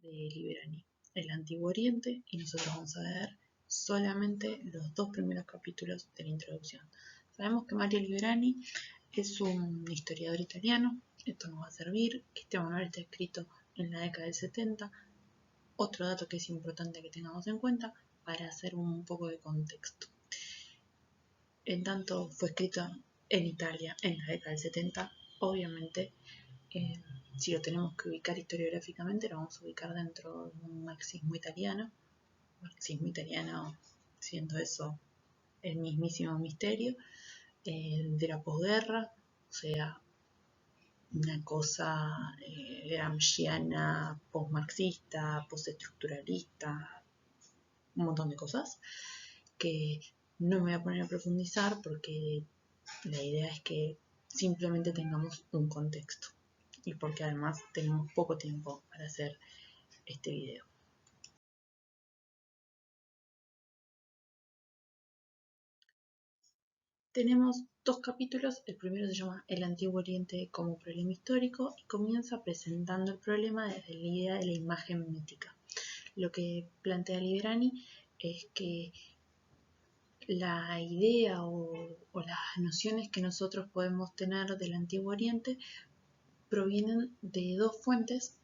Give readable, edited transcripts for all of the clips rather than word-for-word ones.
de Librani, el Antiguo Oriente, y nosotros vamos a ver solamente los 2 primeros capítulos de la introducción. Sabemos que Mario Librani es un historiador italiano, esto nos va a servir, que este manual está escrito en la década del 70. Otro dato que es importante que tengamos en cuenta para hacer un poco de contexto. En tanto fue escrito en Italia en la década del 70, obviamente si lo tenemos que ubicar historiográficamente lo vamos a ubicar dentro de un marxismo italiano siendo eso el mismísimo misterio de la posguerra, o sea, una cosa gramsciana, postmarxista, postestructuralista, un montón de cosas que no me voy a poner a profundizar porque la idea es que simplemente tengamos un contexto y porque además tenemos poco tiempo para hacer este video. Tenemos 2 capítulos, el primero se llama El Antiguo Oriente como problema histórico y comienza presentando el problema desde la idea de la imagen mítica. Lo que plantea Librani es que la idea o las nociones que nosotros podemos tener del Antiguo Oriente provienen de 2 fuentes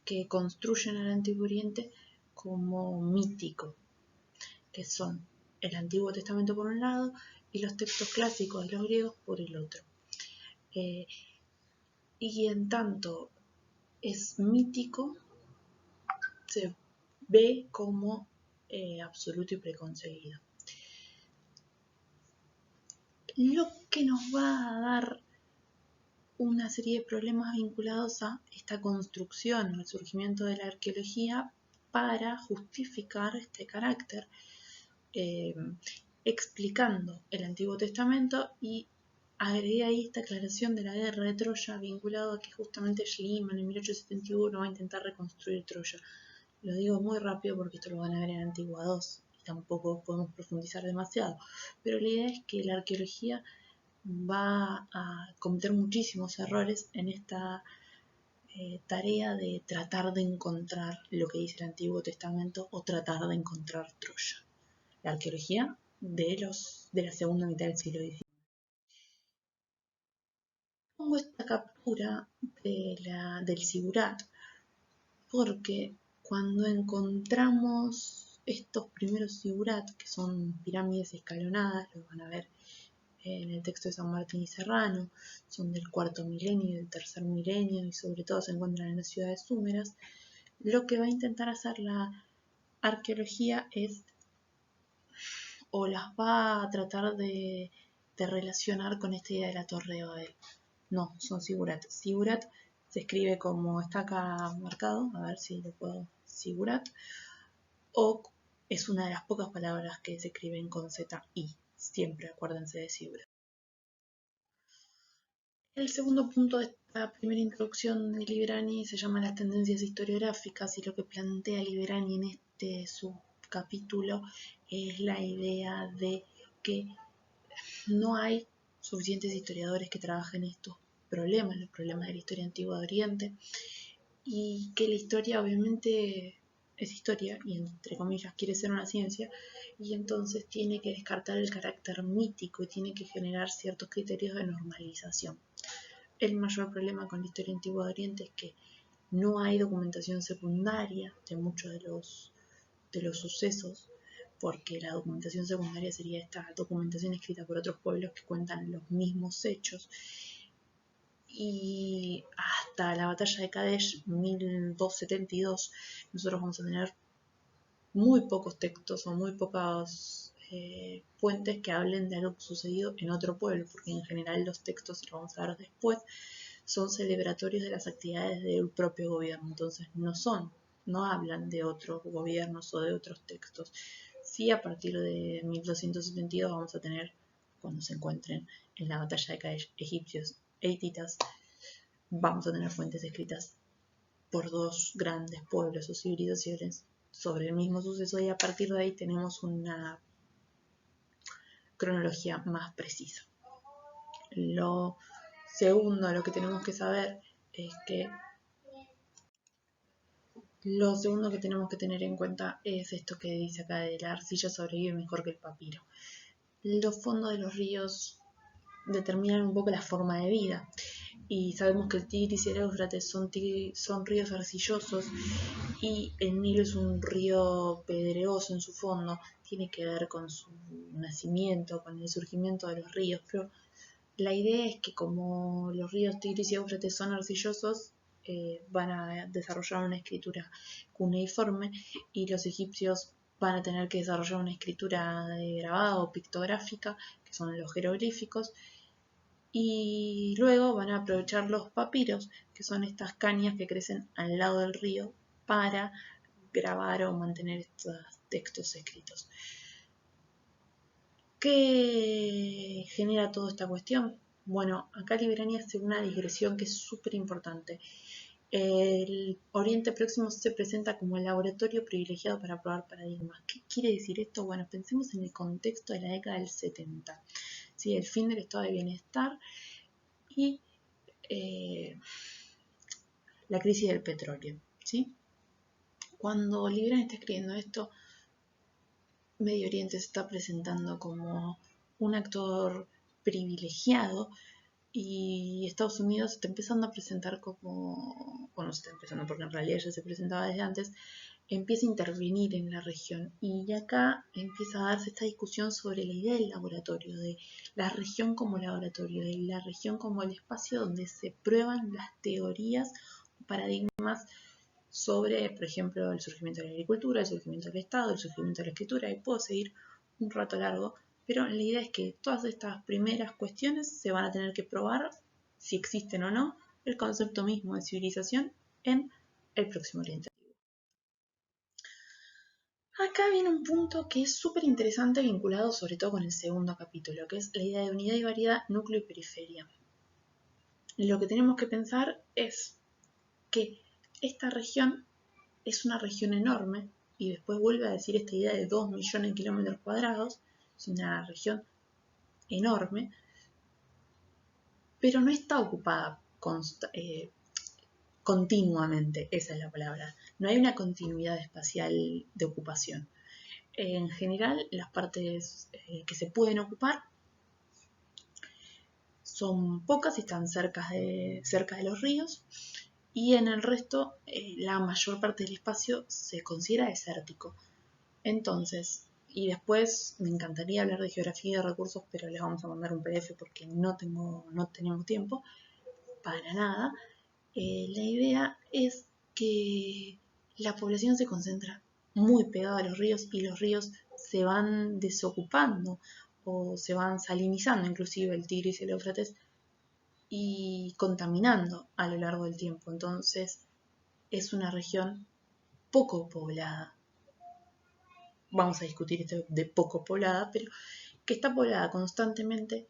que construyen al Antiguo Oriente como mítico, que son el Antiguo Testamento por un lado y los textos clásicos de los griegos por el otro. Y en tanto es mítico, se ve como absoluto y preconcebido. Lo que nos va a dar una serie de problemas vinculados a esta construcción, el surgimiento de la arqueología para justificar este carácter, explicando el Antiguo Testamento, y agregué ahí esta aclaración de la guerra de Troya vinculado a que justamente Schliemann en 1871 va a intentar reconstruir Troya. Lo digo muy rápido porque esto lo van a ver en Antigua 2 y tampoco podemos profundizar demasiado, pero la idea es que la arqueología va a cometer muchísimos errores en esta tarea de tratar de encontrar lo que dice el Antiguo Testamento o tratar de encontrar Troya. La arqueología de la segunda mitad del siglo XIX. Pongo esta captura del Sigurat porque cuando encontramos estos primeros Sigurat, que son pirámides escalonadas, lo van a ver en el texto de San Martín y Serrano, son del 4.º milenio y del 3.º milenio y sobre todo se encuentran en las ciudades súmeras, lo que va a intentar hacer la arqueología es, o las va a tratar de relacionar con esta idea de la Torre de Babel. No, son Sigurat. Sigurat se escribe como está acá marcado, a ver si lo puedo, Sigurat, o es una de las pocas palabras que se escriben con Z-I, siempre acuérdense de Sigurat. El segundo punto de esta primera introducción de Librani se llama las tendencias historiográficas, y lo que plantea Librani en este subcapítulo es la idea de que no hay suficientes historiadores que trabajen estos problemas, los problemas de la historia antigua de Oriente, y que la historia obviamente es historia y entre comillas quiere ser una ciencia, y entonces tiene que descartar el carácter mítico y tiene que generar ciertos criterios de normalización. El mayor problema con la historia antigua de Oriente es que no hay documentación secundaria de muchos de los sucesos, porque la documentación secundaria sería esta documentación escrita por otros pueblos que cuentan los mismos hechos. Y hasta la batalla de Kadesh 1272 nosotros vamos a tener muy pocos textos o muy pocas fuentes que hablen de algo sucedido en otro pueblo, porque en general los textos, y lo vamos a ver después, son celebratorios de las actividades del propio gobierno, entonces no hablan de otros gobiernos o de otros textos. Sí, a partir de 1272 vamos a tener, cuando se encuentren en la batalla de Kadesh egipcios e hititas, vamos a tener fuentes escritas por 2 grandes pueblos o civilizaciones sobre el mismo suceso, y a partir de ahí tenemos una cronología más precisa. Lo segundo, lo que tenemos que saber es que Lo segundo que tenemos que tener en cuenta es esto que dice acá de la arcilla sobrevive mejor que el papiro. Los fondos de los ríos determinan un poco la forma de vida y sabemos que el Tigris y el Éufrates son ríos arcillosos y el Nilo es un río pedregoso en su fondo, tiene que ver con su nacimiento, con el surgimiento de los ríos, pero la idea es que como los ríos Tigris y Éufrates son arcillosos, van a desarrollar una escritura cuneiforme y los egipcios van a tener que desarrollar una escritura de grabado pictográfica, que son los jeroglíficos, y luego van a aprovechar los papiros, que son estas cañas que crecen al lado del río, para grabar o mantener estos textos escritos. ¿Qué genera toda esta cuestión? Bueno, acá Librani hace una digresión que es súper importante. El Oriente Próximo se presenta como el laboratorio privilegiado para probar paradigmas. ¿Qué quiere decir esto? Bueno, pensemos en el contexto de la década del 70. ¿Sí? El fin del estado de bienestar y la crisis del petróleo. ¿Sí? Cuando Librani está escribiendo esto, Medio Oriente se está presentando como un actor privilegiado y Estados Unidos se está empezando a presentar como, bueno, se está empezando porque en realidad ya se presentaba desde antes, empieza a intervenir en la región y acá empieza a darse esta discusión sobre la idea del laboratorio, de la región como laboratorio, de la región como el espacio donde se prueban las teorías o paradigmas sobre, por ejemplo, el surgimiento de la agricultura, el surgimiento del Estado, el surgimiento de la escritura, y puedo seguir un rato largo, pero la idea es que todas estas primeras cuestiones se van a tener que probar si existen o no el concepto mismo de civilización en el Próximo Oriente. Acá viene un punto que es súper interesante vinculado sobre todo con el segundo capítulo, que es la idea de unidad y variedad, núcleo y periferia. Lo que tenemos que pensar es que esta región es una región enorme, y después vuelve a decir esta idea de 2 millones de kilómetros cuadrados, es una región enorme, pero no está ocupada continuamente, esa es la palabra. No hay una continuidad espacial de ocupación. En general, las partes que se pueden ocupar son pocas y están cerca de los ríos, y en el resto la mayor parte del espacio se considera desértico. Entonces, y después me encantaría hablar de geografía y de recursos, pero les vamos a mandar un PDF porque no tenemos tiempo para nada. La idea es que la población se concentra muy pegada a los ríos y los ríos se van desocupando o se van salinizando, inclusive el Tigris y el Éufrates, y contaminando a lo largo del tiempo. Entonces es una región poco poblada. Vamos a discutir esto de poco poblada, pero que está poblada constantemente,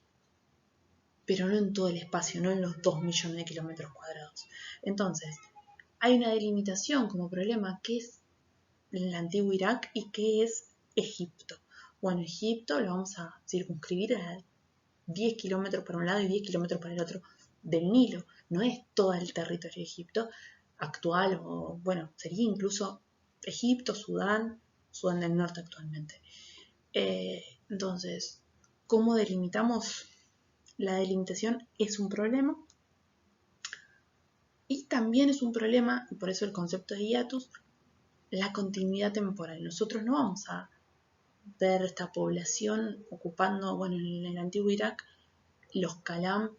pero no en todo el espacio, no en los 2 millones de kilómetros cuadrados. Entonces, hay una delimitación como problema que es el antiguo Irak y que es Egipto. Bueno, Egipto lo vamos a circunscribir a 10 kilómetros para un lado y 10 kilómetros para el otro del Nilo. No es todo el territorio de Egipto actual, o bueno, sería incluso Egipto, Sudán del Norte actualmente. Entonces, ¿cómo delimitamos? La delimitación es un problema y también es un problema, y por eso el concepto de hiatus, la continuidad temporal. Nosotros no vamos a ver esta población ocupando, bueno, en el antiguo Irak, los Kalam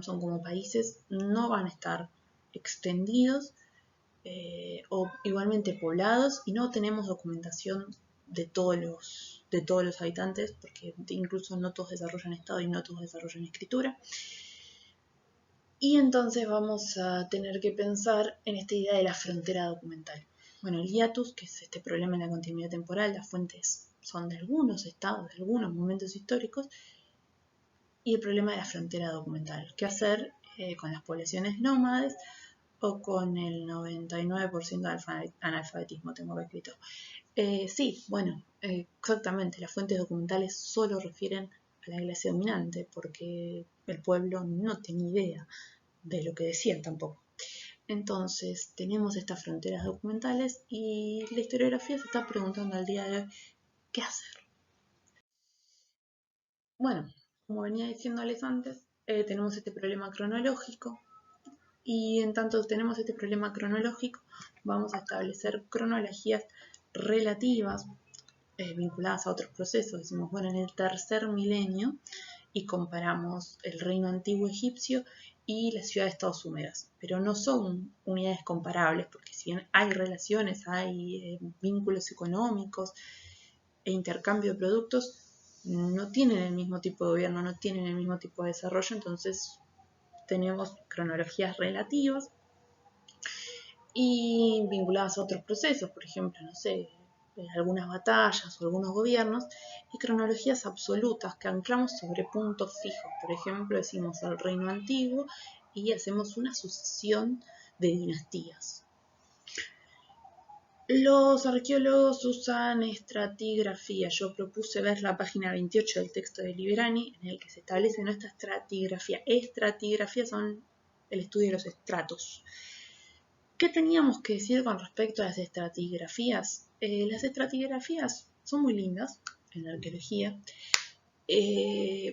son como países, no van a estar extendidos o igualmente poblados, y no tenemos documentación de todos los habitantes, porque incluso no todos desarrollan estado y no todos desarrollan escritura. Y entonces vamos a tener que pensar en esta idea de la frontera documental. Bueno, el hiatus, que es este problema en la continuidad temporal, las fuentes son de algunos estados, de algunos momentos históricos, y el problema de la frontera documental. ¿Qué hacer con las poblaciones nómades o con el 99% de analfabetismo? Tengo que escrito. Sí, bueno, exactamente, las fuentes documentales solo refieren a la clase dominante, porque el pueblo no tenía idea de lo que decían tampoco. Entonces tenemos estas fronteras documentales y la historiografía se está preguntando al día de hoy qué hacer. Bueno, como venía diciéndoles antes, tenemos este problema cronológico y en tanto tenemos este problema cronológico vamos a establecer cronologías relativas vinculadas a otros procesos. Decimos, bueno, en el tercer milenio y comparamos el reino antiguo egipcio y las ciudades-estados húmedas, pero no son unidades comparables, porque si bien hay relaciones, hay vínculos económicos e intercambio de productos, no tienen el mismo tipo de gobierno, no tienen el mismo tipo de desarrollo, entonces tenemos cronologías relativas y vinculadas a otros procesos, por ejemplo, no sé, algunas batallas o algunos gobiernos, y cronologías absolutas que anclamos sobre puntos fijos. Por ejemplo, decimos el reino antiguo y hacemos una sucesión de dinastías. Los arqueólogos usan estratigrafía. Yo propuse ver la página 28 del texto de Liberani, en el que se establece nuestra estratigrafía. Estratigrafía son el estudio de los estratos. ¿Qué teníamos que decir con respecto a las estratigrafías? Las estratigrafías son muy lindas en la arqueología,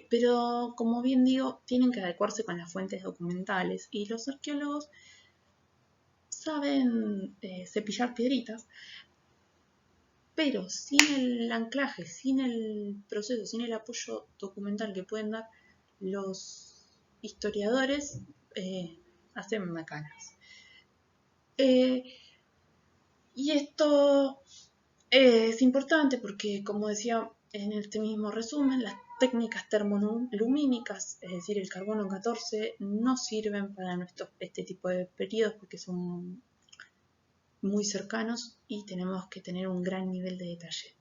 pero como bien digo, tienen que adecuarse con las fuentes documentales y los arqueólogos saben cepillar piedritas, pero sin el anclaje, sin el proceso, sin el apoyo documental que pueden dar los historiadores, hacen macanas. Y esto es importante porque, como decía en este mismo resumen, las técnicas termolumínicas, es decir, el carbono 14, no sirven para este tipo de periodos porque son muy cercanos y tenemos que tener un gran nivel de detalle.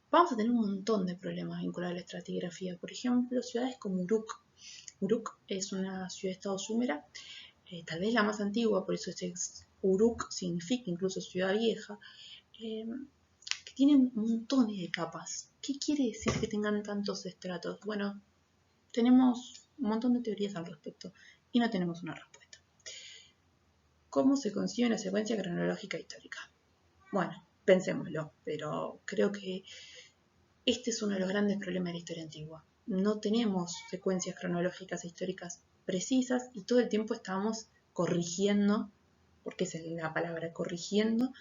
Vamos a tener un montón de problemas vinculados a la estratigrafía. Por ejemplo, ciudades como Uruk. Uruk es una ciudad-estado súmera, tal vez la más antigua, por eso Uruk significa incluso ciudad vieja, que tienen montones de capas. ¿Qué quiere decir que tengan tantos estratos? Bueno, tenemos un montón de teorías al respecto y no tenemos una respuesta. ¿Cómo se concibe una secuencia cronológica histórica? Bueno, pensémoslo, pero creo que este es uno de los grandes problemas de la historia antigua. No tenemos secuencias cronológicas históricas precisas y todo el tiempo estamos corrigiendo, porque esa es la palabra, corrigiendo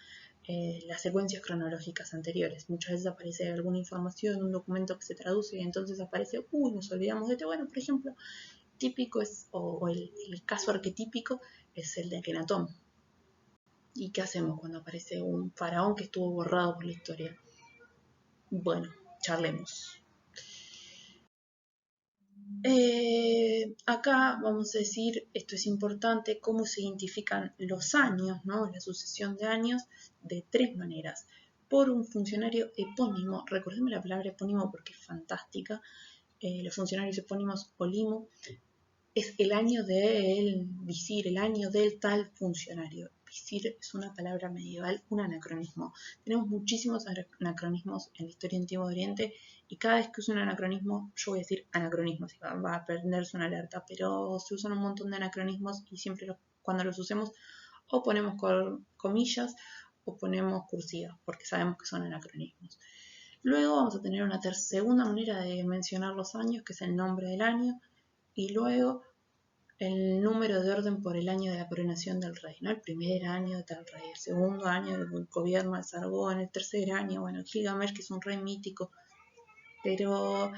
las secuencias cronológicas anteriores. Muchas veces aparece alguna información en un documento que se traduce y entonces aparece, nos olvidamos de este. Bueno, por ejemplo, típico es, o el caso arquetípico es el de Akenatón. ¿Y qué hacemos cuando aparece un faraón que estuvo borrado por la historia? Bueno, charlemos. Acá vamos a decir, esto es importante, cómo se identifican los años, ¿no? La sucesión de años de tres maneras. Por un funcionario epónimo, recordemos la palabra epónimo porque es fantástica, los funcionarios epónimos Olimo, es el año del visir, el año del tal funcionario. Visir es una palabra medieval, un anacronismo. Tenemos muchísimos anacronismos en la historia antigua de Oriente y cada vez que uso un anacronismo, yo voy a decir anacronismos, y va a prenderse una alerta, pero se usan un montón de anacronismos y siempre cuando los usemos o ponemos comillas o ponemos cursivas porque sabemos que son anacronismos. Luego vamos a tener una segunda manera de mencionar los años, que es el nombre del año, y luego el número de orden por el año de la coronación del rey, ¿no? El primer año de tal rey, el segundo año del gobierno de Sargón, el tercer año, bueno, Gilgamesh, que es un rey mítico, pero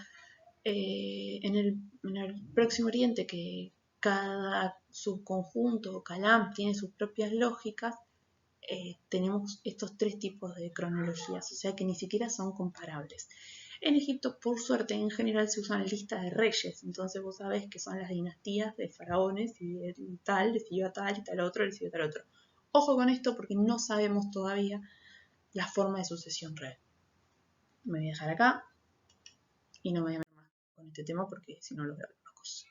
en el Próximo Oriente, que cada subconjunto o calam tiene sus propias lógicas, tenemos estos tres tipos de cronologías, o sea que ni siquiera son comparables. En Egipto, por suerte, en general se usan listas de reyes, entonces vos sabés que son las dinastías de faraones y tal, le siguió a tal y tal otro, le siguió a tal otro. Ojo con esto porque no sabemos todavía la forma de sucesión real. Me voy a dejar acá y no me voy a meter más con este tema porque si no los veo locos.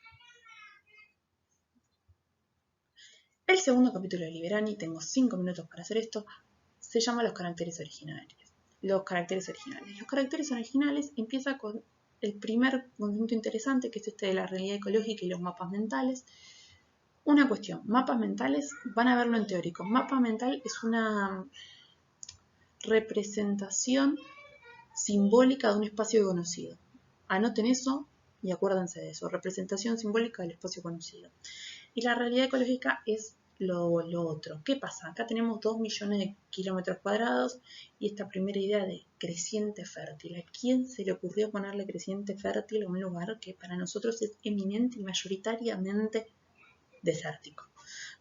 El segundo capítulo de Liberani, tengo 5 minutos para hacer esto, se llama Los caracteres originales. Los caracteres originales empieza con el primer conjunto interesante, que es este de la realidad ecológica y los mapas mentales. Una cuestión, mapas mentales, van a verlo en teórico. Mapa mental es una representación simbólica de un espacio conocido. Anoten eso y acuérdense de eso, representación simbólica del espacio conocido. Y la realidad ecológica es lo otro. ¿Qué pasa? Acá tenemos 2 millones de kilómetros cuadrados y esta primera idea de creciente fértil. ¿A quién se le ocurrió ponerle creciente fértil a un lugar que para nosotros es eminente y mayoritariamente desértico?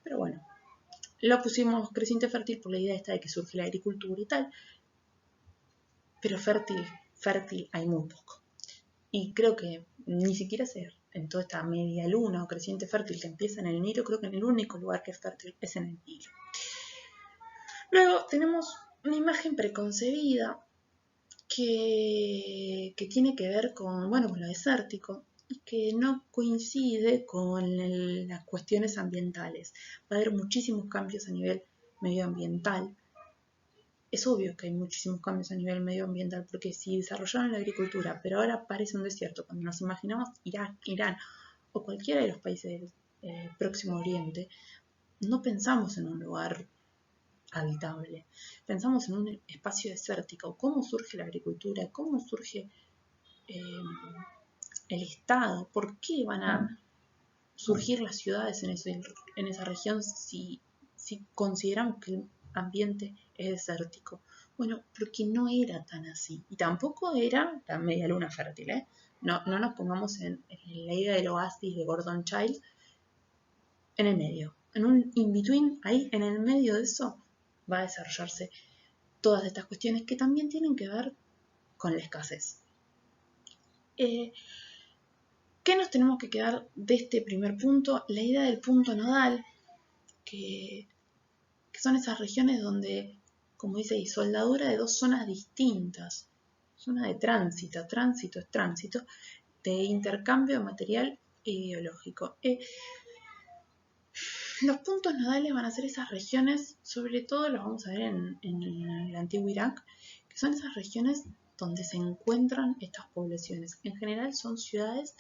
Pero bueno, lo pusimos creciente fértil por la idea esta de que surge la agricultura y tal, pero fértil hay muy poco. Y creo que ni siquiera en toda esta media luna o creciente fértil que empieza en el Nilo, creo que en el único lugar que es fértil es en el Nilo. Luego tenemos una imagen preconcebida que tiene que ver con lo desértico y que no coincide con las cuestiones ambientales. Va a haber muchísimos cambios a nivel medioambiental. Es obvio que hay muchísimos cambios a nivel medioambiental, porque si desarrollaron la agricultura, pero ahora parece un desierto, cuando nos imaginamos Irak, Irán o cualquiera de los países del Próximo Oriente, no pensamos en un lugar habitable, pensamos en un espacio desértico. ¿Cómo surge la agricultura? ¿Cómo surge el Estado? ¿Por qué van a surgir las ciudades en esa región si consideramos que el ambiente es desértico? Bueno, porque no era tan así. Y tampoco era la media luna fértil, ¿eh? No nos pongamos en la idea del oasis de Gordon Child en el medio. En un in-between, ahí en el medio de eso, va a desarrollarse todas estas cuestiones que también tienen que ver con la escasez. ¿Qué nos tenemos que quedar de este primer punto? La idea del punto nodal, que son esas regiones donde, como dice ahí, soldadura de dos zonas distintas. Zona de tránsito es tránsito, de intercambio de material e ideológico. Los puntos nodales van a ser esas regiones, sobre todo los vamos a ver en el antiguo Irak, que son esas regiones donde se encuentran estas poblaciones. En general son ciudades,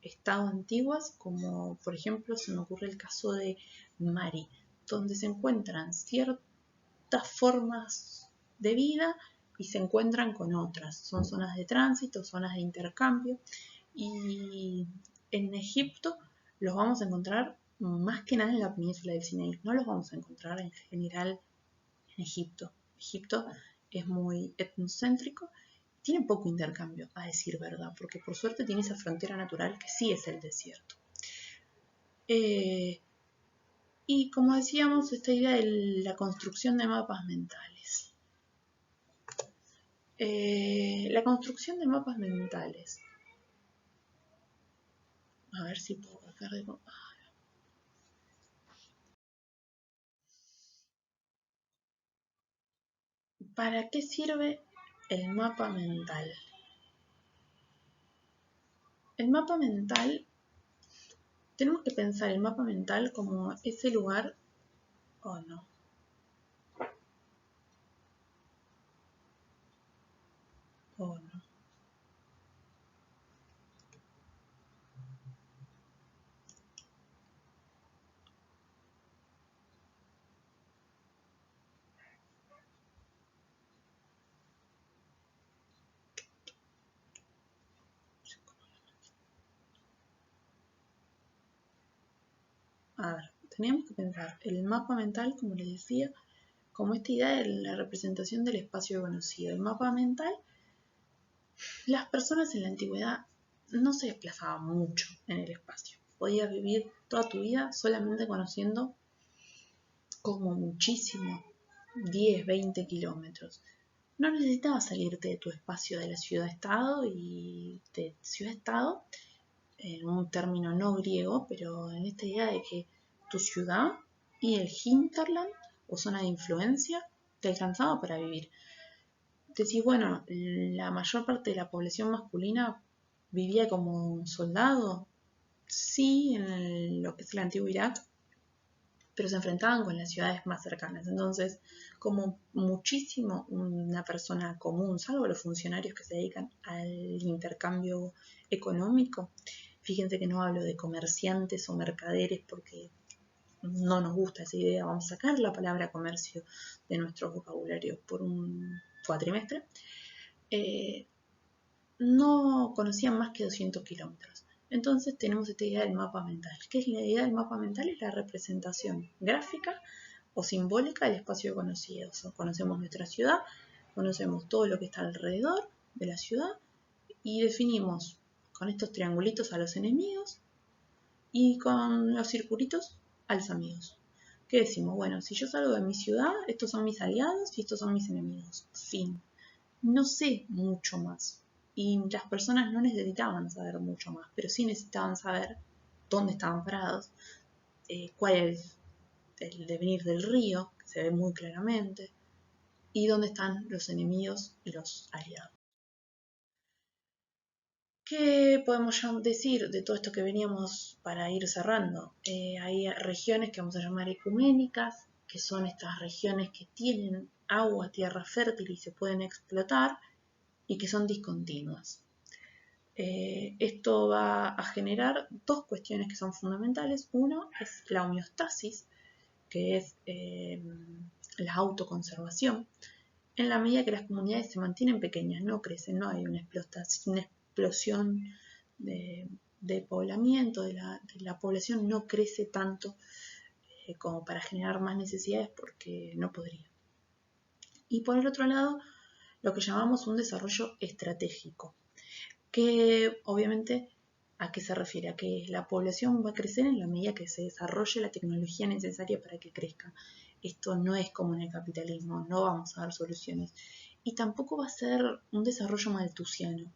estado antiguas, como por ejemplo se me ocurre el caso de Mari, donde se encuentran ciertas formas de vida y se encuentran con otras. Son zonas de tránsito, zonas de intercambio, y en Egipto los vamos a encontrar más que nada en la península del Sinaí. No los vamos a encontrar en general en Egipto. Egipto es muy etnocéntrico, tiene poco intercambio, a decir verdad, porque por suerte tiene esa frontera natural que sí es el desierto. Y como decíamos, esta idea de la construcción de mapas mentales. La construcción de mapas mentales. A ver si puedo dejar de... ¿Para qué sirve el mapa mental? El mapa mental, tenemos que pensar el mapa mental como ese lugar, o no. O no. A ver, tenemos que pensar el mapa mental, como les decía, como esta idea de la representación del espacio conocido. El mapa mental, las personas en la antigüedad no se desplazaban mucho en el espacio. Podías vivir toda tu vida solamente conociendo como muchísimo 10, 20 kilómetros. No necesitabas salirte de tu espacio de la ciudad-estado y de ciudad-estado, en un término no griego, pero en esta idea de que tu ciudad y el hinterland o zona de influencia te alcanzaba para vivir. Decís, bueno, la mayor parte de la población masculina vivía como soldado, sí, en lo que es el antiguo Irak, pero se enfrentaban con las ciudades más cercanas. Entonces, como muchísimo una persona común, salvo los funcionarios que se dedican al intercambio económico, fíjense que no hablo de comerciantes o mercaderes porque no nos gusta esa idea, vamos a sacar la palabra comercio de nuestro vocabulario por un cuatrimestre, no conocían más que 200 kilómetros. Entonces tenemos esta idea del mapa mental. ¿Qué es la idea del mapa mental? Es la representación gráfica o simbólica del espacio conocido. O sea, conocemos nuestra ciudad, conocemos todo lo que está alrededor de la ciudad y definimos con estos triangulitos a los enemigos y con los circulitos a los amigos. ¿Qué decimos? Bueno, si yo salgo de mi ciudad, estos son mis aliados y estos son mis enemigos. Fin. No sé mucho más. Y las personas no necesitaban saber mucho más, pero sí necesitaban saber dónde estaban parados, cuál es el devenir del río, que se ve muy claramente, y dónde están los enemigos y los aliados. ¿Qué podemos decir de todo esto que veníamos para ir cerrando? Hay regiones que vamos a llamar ecuménicas, que son estas regiones que tienen agua, tierra fértil y se pueden explotar y que son discontinuas. Esto va a generar dos cuestiones que son fundamentales. Uno es la homeostasis, que es la autoconservación. En la medida que las comunidades se mantienen pequeñas, no crecen, no hay una explosión de poblamiento, de la población no crece tanto como para generar más necesidades porque no podría. Y por el otro lado, lo que llamamos un desarrollo estratégico, que obviamente ¿a qué se refiere? A que la población va a crecer en la medida que se desarrolle la tecnología necesaria para que crezca. Esto no es como en el capitalismo, no vamos a dar soluciones. Y tampoco va a ser un desarrollo maltusiano.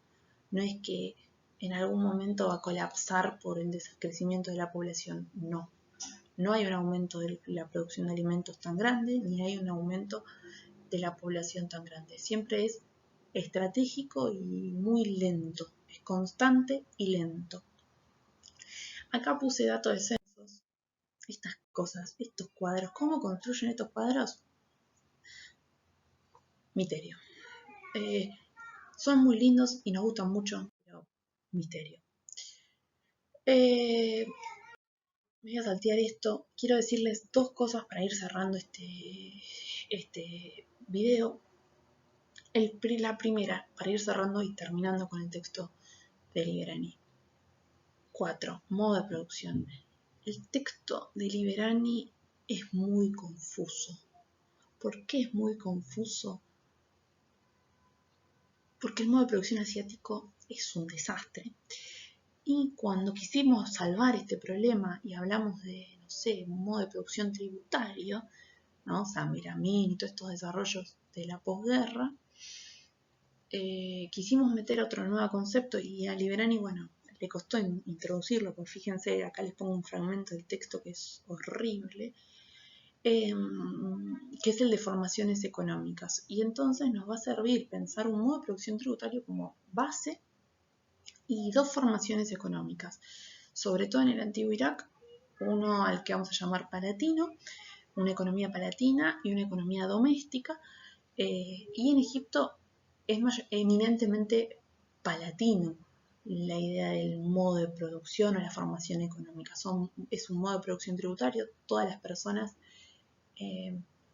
No es que en algún momento va a colapsar por el crecimiento de la población. No. No hay un aumento de la producción de alimentos tan grande, ni hay un aumento de la población tan grande. Siempre es estratégico y muy lento. Es constante y lento. Acá puse datos de censos. Estas cosas, estos cuadros. ¿Cómo construyen estos cuadros? Misterio. Son muy lindos y nos gustan mucho, pero misterio. Me voy a saltear esto. Quiero decirles dos cosas para ir cerrando este video. La primera, para ir cerrando y terminando con el texto de Liberani. 4. Modo de producción. El texto de Liberani es muy confuso. ¿Por qué es muy confuso? Porque el modo de producción asiático es un desastre. Y cuando quisimos salvar este problema y hablamos de, no sé, un modo de producción tributario, ¿no? Samiramin y todos estos desarrollos de la posguerra, quisimos meter otro nuevo concepto y a Liberani, bueno, le costó introducirlo, porque fíjense, acá les pongo un fragmento del texto que es horrible, que es el de formaciones económicas. Y entonces nos va a servir pensar un modo de producción tributario como base y dos formaciones económicas, sobre todo en el antiguo Irak, uno al que vamos a llamar palatino, una economía palatina y una economía doméstica, y en Egipto es eminentemente palatino la idea del modo de producción o la formación económica. Es un modo de producción tributario, todas las personas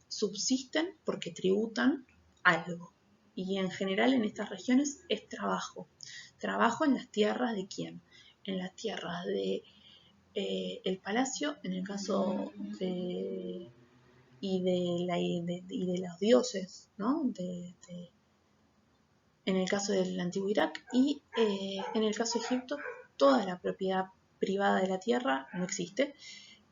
subsisten porque tributan algo. Y en general en estas regiones es trabajo. Trabajo en las tierras de quién? En las tierras de el palacio, en el caso de y de los dioses, ¿no? En el caso del antiguo Irak y en el caso de Egipto, toda la propiedad privada de la tierra no existe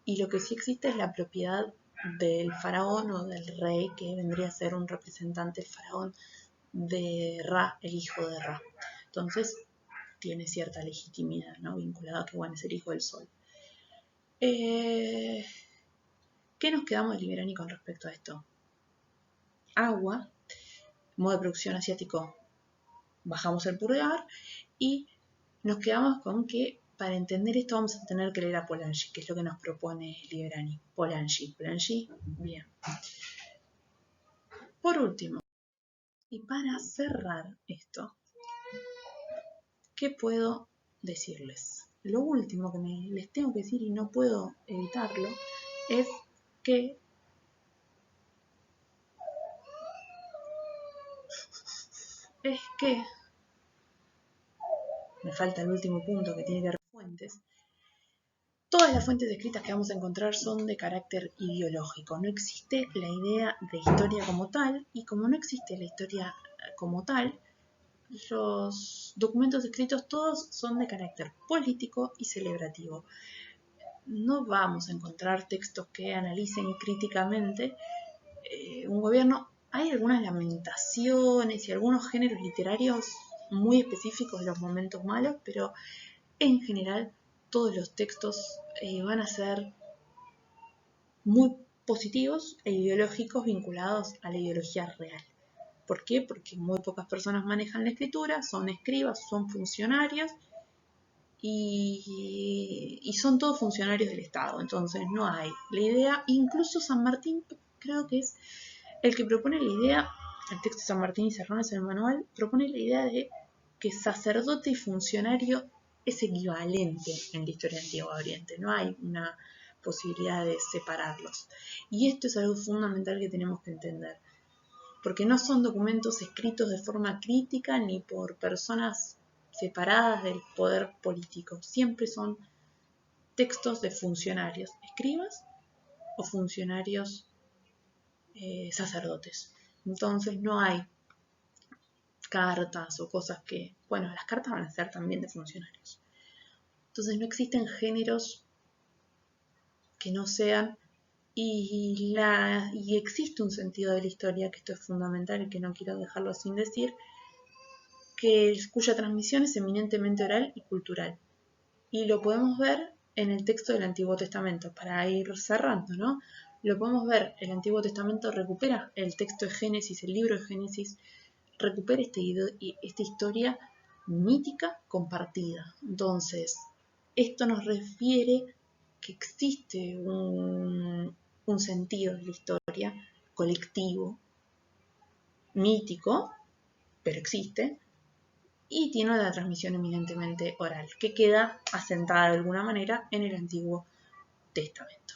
y lo que sí existe es la propiedad del faraón o del rey, que vendría a ser un representante, el faraón de Ra, el hijo de Ra. Entonces tiene cierta legitimidad, ¿no? Vinculada a que bueno, es el hijo del sol. ¿Qué nos quedamos de Liberani con respecto a esto? Agua, modo de producción asiático, bajamos el pulgar y nos quedamos con que para entender esto vamos a tener que leer a Polanyi, que es lo que nos propone Liberani. Polanyi, bien. Por último, y para cerrar esto, ¿qué puedo decirles? Lo último que les tengo que decir y no puedo evitarlo es que me falta el último punto que tiene que ver con fuentes. Todas las fuentes escritas que vamos a encontrar son de carácter ideológico. No existe la idea de historia como tal, y como no existe la historia como tal, los documentos escritos todos son de carácter político y celebrativo. No vamos a encontrar textos que analicen críticamente un gobierno. Hay algunas lamentaciones y algunos géneros literarios muy específicos de los momentos malos, pero en general todos los textos van a ser muy positivos e ideológicos vinculados a la ideología real. ¿Por qué? Porque muy pocas personas manejan la escritura, son escribas, son funcionarios y son todos funcionarios del Estado. Entonces no hay la idea, incluso San Martín creo que es el que propone la idea, el texto de San Martín y Serrones en el manual, propone la idea de que sacerdote y funcionario es equivalente en la historia antigua de Oriente. No hay una posibilidad de separarlos. Y esto es algo fundamental que tenemos que entender, porque no son documentos escritos de forma crítica ni por personas separadas del poder político. Siempre son textos de funcionarios, escribas o funcionarios sacerdotes. Entonces no hay cartas o cosas que, bueno, las cartas van a ser también de funcionarios. Entonces no existen géneros que no sean, y existe un sentido de la historia, que esto es fundamental y que no quiero dejarlo sin decir, cuya transmisión es eminentemente oral y cultural. Y lo podemos ver en el texto del Antiguo Testamento, para ir cerrando, ¿no? Lo podemos ver, el Antiguo Testamento recupera el texto de Génesis, el libro de Génesis, recupera esta historia mítica compartida. Entonces, esto nos refiere que existe un sentido de la historia colectivo, mítico, pero existe, y tiene una transmisión eminentemente oral, que queda asentada de alguna manera en el Antiguo Testamento.